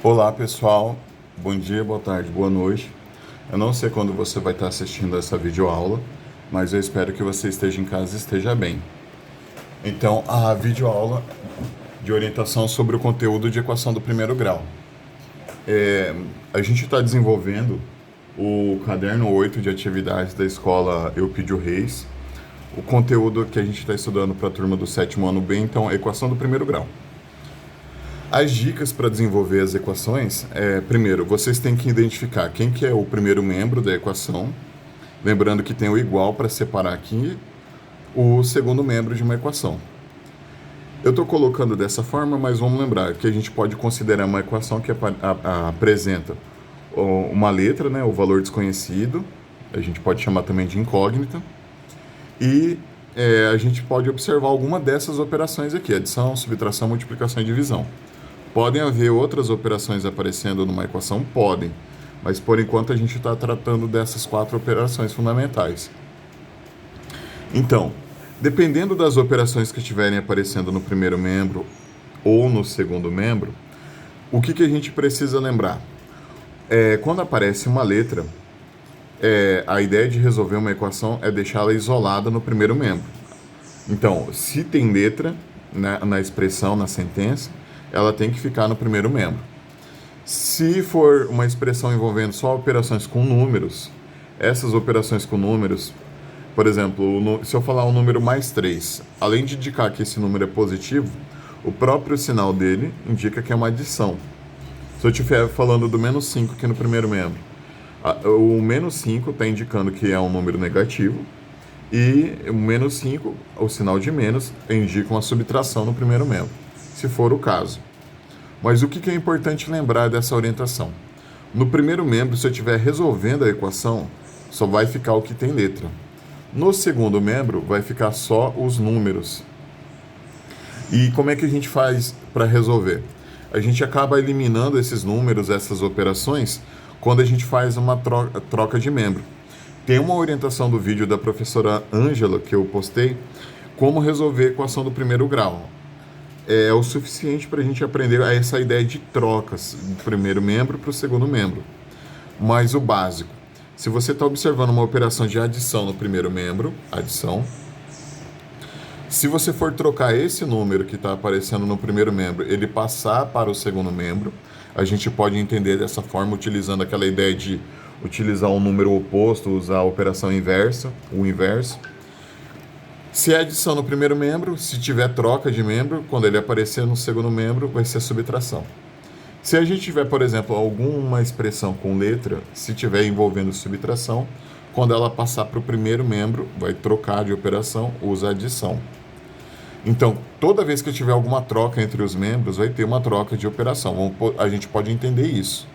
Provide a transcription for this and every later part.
Olá pessoal, bom dia, boa tarde, boa noite. Eu não sei quando você vai estar assistindo essa videoaula, mas eu espero que você esteja em casa e esteja bem. Então, a videoaula de orientação sobre o conteúdo de equação do primeiro grau. A gente está desenvolvendo o caderno 8 de atividades da escola Eupídio Reis. O conteúdo que a gente está estudando para a turma do sétimo ano B, então, é equação do primeiro grau. As dicas para desenvolver as equações primeiro, vocês têm que identificar quem que é o primeiro membro da equação, lembrando que tem o igual para separar aqui o segundo membro de uma equação. Eu estou colocando dessa forma, mas vamos lembrar que a gente pode considerar uma equação que apresenta uma letra, né, o valor desconhecido, a gente pode chamar também de incógnita, e a gente pode observar alguma dessas operações aqui, adição, subtração, multiplicação e divisão. Podem haver outras operações aparecendo numa equação? Podem, mas por enquanto a gente está tratando dessas 4 operações fundamentais. Então, dependendo das operações que estiverem aparecendo no primeiro membro ou no segundo membro, o que a gente precisa lembrar? Quando aparece uma letra, a ideia de resolver uma equação é deixá-la isolada no primeiro membro. Então, se tem letra na expressão, na sentença, ela tem que ficar no primeiro membro. Se for uma expressão envolvendo só operações com números, essas operações com números, por exemplo, se eu falar um número mais 3, além de indicar que esse número é positivo, o próprio sinal dele indica que é uma adição. Se eu estiver falando do menos 5 aqui no primeiro membro, o menos 5 está indicando que é um número negativo, e o menos 5, o sinal de menos, indica uma subtração no primeiro membro, se for o caso. Mas o que é importante lembrar dessa orientação? No primeiro membro, se eu estiver resolvendo a equação, só vai ficar o que tem letra. No segundo membro, vai ficar só os números. E como é que a gente faz para resolver? A gente acaba eliminando esses números, essas operações, quando a gente faz uma troca de membro. Tem uma orientação do vídeo da professora Ângela, que eu postei, como resolver a equação do primeiro grau. É o suficiente para a gente aprender essa ideia de trocas do primeiro membro para o segundo membro. Mas o básico, se você está observando uma operação de adição no primeiro membro, adição, se você for trocar esse número que está aparecendo no primeiro membro, ele passar para o segundo membro, a gente pode entender dessa forma, utilizando aquela ideia de utilizar um número oposto, usar a operação inversa, o inverso. Se é adição no primeiro membro, se tiver troca de membro, quando ele aparecer no segundo membro, vai ser subtração. Se a gente tiver, por exemplo, alguma expressão com letra, se tiver envolvendo subtração, quando ela passar para o primeiro membro, vai trocar de operação, usa adição. Então, toda vez que tiver alguma troca entre os membros, vai ter uma troca de operação. A gente pode entender isso,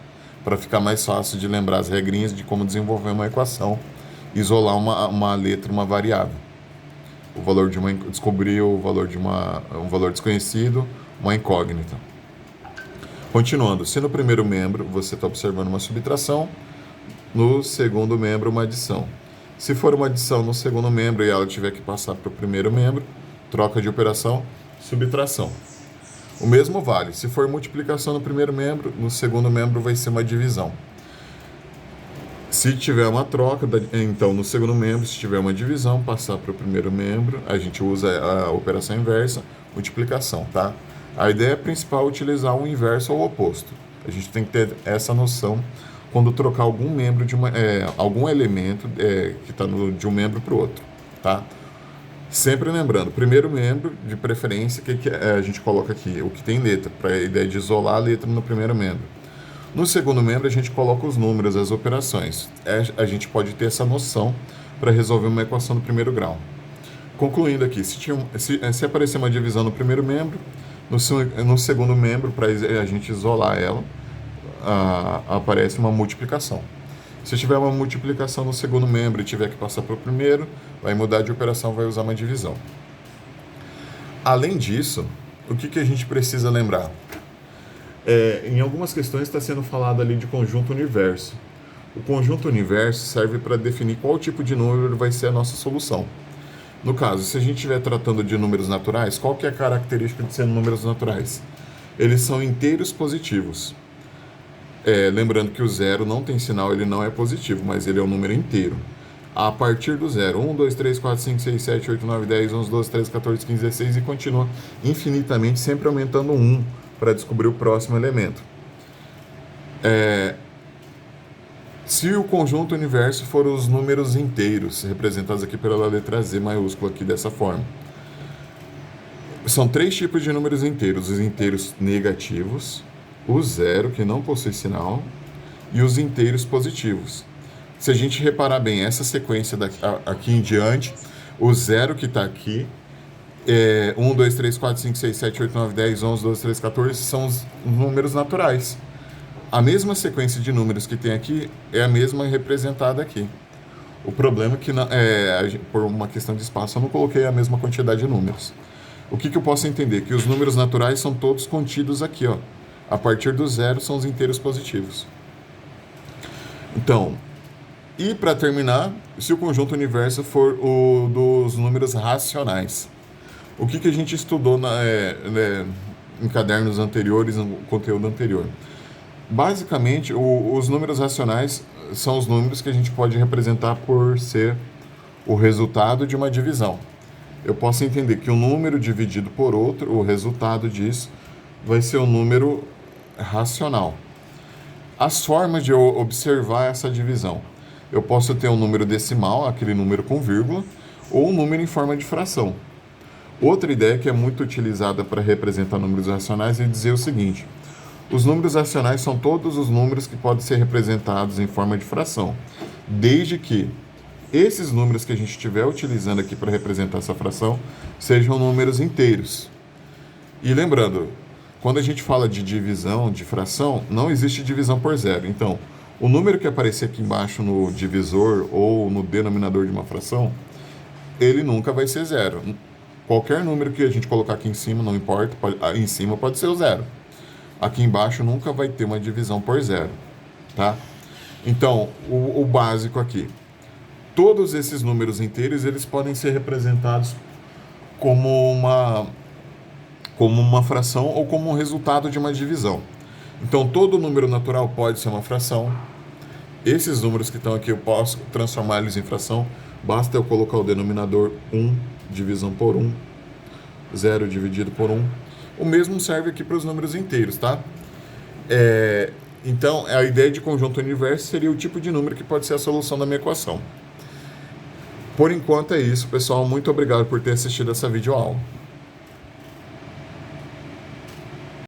para ficar mais fácil de lembrar as regrinhas de como desenvolver uma equação, isolar uma letra, uma variável. Descobrir o valor de um valor desconhecido, uma incógnita. Continuando, se no primeiro membro você está observando uma subtração, no segundo membro uma adição. Se for uma adição no segundo membro e ela tiver que passar para o primeiro membro, troca de operação, subtração. O mesmo vale, se for multiplicação no primeiro membro, no segundo membro vai ser uma divisão. Se tiver uma troca, então no segundo membro, se tiver uma divisão, passar para o primeiro membro, a gente usa a operação inversa, multiplicação, tá? A ideia principal é utilizar o inverso ou o oposto. A gente tem que ter essa noção quando trocar algum membro algum elemento que está de um membro para o outro, tá? Sempre lembrando, primeiro membro, de preferência, que a gente coloca aqui, o que tem letra, para a ideia de isolar a letra no primeiro membro. No segundo membro, a gente coloca os números, as operações. A gente pode ter essa noção para resolver uma equação do primeiro grau. Concluindo aqui, se aparecer uma divisão no primeiro membro, no segundo membro, para a gente isolar ela, aparece uma multiplicação. Se tiver uma multiplicação no segundo membro e tiver que passar para o primeiro, vai mudar de operação, vai usar uma divisão. Além disso, o que a gente precisa lembrar? Em algumas questões está sendo falado ali de conjunto universo. O conjunto universo serve para definir qual tipo de número vai ser a nossa solução. No caso, se a gente estiver tratando de números naturais, qual que é a característica de ser números naturais? Eles são inteiros positivos. Lembrando que o zero não tem sinal, ele não é positivo, mas ele é um número inteiro. A partir do zero, 1, 2, 3, 4, 5, 6, 7, 8, 9, 10, 11, 12, 13, 14, 15, 16 e continua infinitamente, sempre aumentando 1 para descobrir o próximo elemento. Se o conjunto universo for os números inteiros, representados aqui pela letra Z maiúscula, aqui dessa forma. São 3 tipos de números inteiros: os inteiros negativos, o zero, que não possui sinal, e os inteiros positivos. Se a gente reparar bem, essa sequência aqui em diante, o zero que está aqui, 1, 2, 3, 4, 5, 6, 7, 8, 9, 10, 11, 12, 13, 14, são os números naturais. A mesma sequência de números que tem aqui é a mesma representada aqui. O problema é que, por uma questão de espaço, eu não coloquei a mesma quantidade de números. O que eu posso entender? Que os números naturais são todos contidos aqui, ó. A partir do zero são os inteiros positivos. Então, e para terminar, se o conjunto universo for o dos números racionais. O que a gente estudou em cadernos anteriores, no conteúdo anterior? Basicamente, os números racionais são os números que a gente pode representar por ser o resultado de uma divisão. Eu posso entender que um número dividido por outro, o resultado disso, vai ser um número racional. As formas de eu observar essa divisão. Eu posso ter um número decimal, aquele número com vírgula, ou um número em forma de fração. Outra ideia que é muito utilizada para representar números racionais é dizer o seguinte: os números racionais são todos os números que podem ser representados em forma de fração, desde que esses números que a gente estiver utilizando aqui para representar essa fração sejam números inteiros. E lembrando, quando a gente fala de divisão, de fração, não existe divisão por zero. Então, o número que aparecer aqui embaixo no divisor ou no denominador de uma fração, ele nunca vai ser zero. Qualquer número que a gente colocar aqui em cima, não importa, em cima pode ser o zero. Aqui embaixo nunca vai ter uma divisão por zero, tá? Então, o básico aqui. Todos esses números inteiros, eles podem ser representados como uma fração ou como um resultado de uma divisão. Então, todo número natural pode ser uma fração. Esses números que estão aqui, eu posso transformar eles em fração. Basta eu colocar o denominador 1, divisão por 1, 0 dividido por 1. O mesmo serve aqui para os números inteiros, tá? Então, a ideia de conjunto universo seria o tipo de número que pode ser a solução da minha equação. Por enquanto é isso, pessoal. Muito obrigado por ter assistido essa videoaula.